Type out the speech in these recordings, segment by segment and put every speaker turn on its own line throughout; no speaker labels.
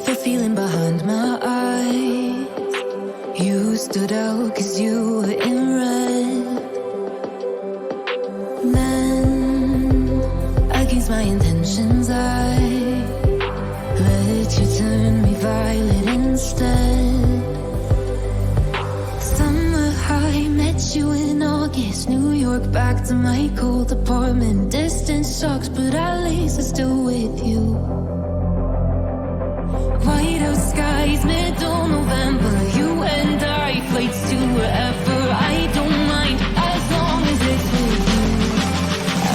the feeling behind my eyes. You stood out 'cause you were in red. Then, against my intentions, I let you turn me violet instead. Summer high, met you in August. New York, back to my cold apartment. Distance sucks, but at least I'm still with you. White out skies, middle November. You and I, flights to wherever. I don't mind, as long as it's with you.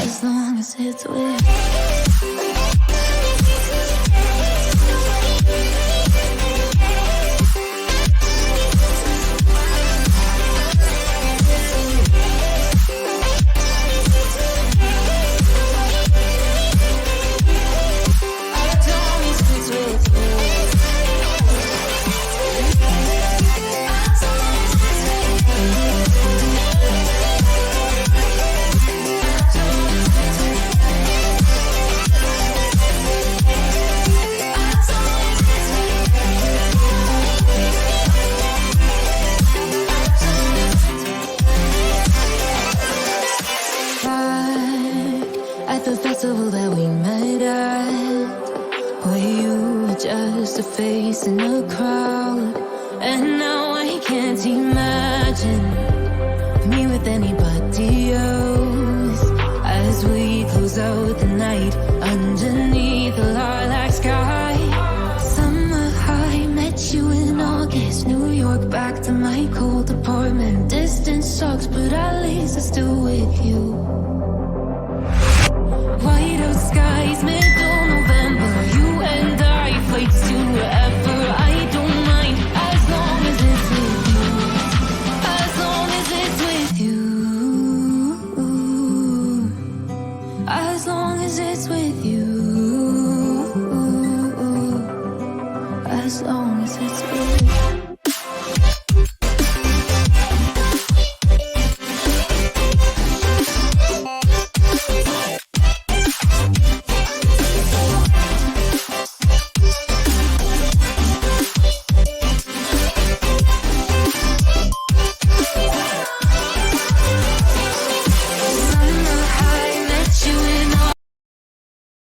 As long as it's with you. The festival that we met at, where you were just a face in a crowd. And now I can't imagine me with anybody else. As we close out the night underneath the lilac sky. Summer high, met you in August. New York, back to my cold apartment. Distance sucks, but at least I'm still with you. White out skies, middle November. You and I, flights to wherever. I don't mind, as long as it's with you. As long as it's with you. As long as it's with you.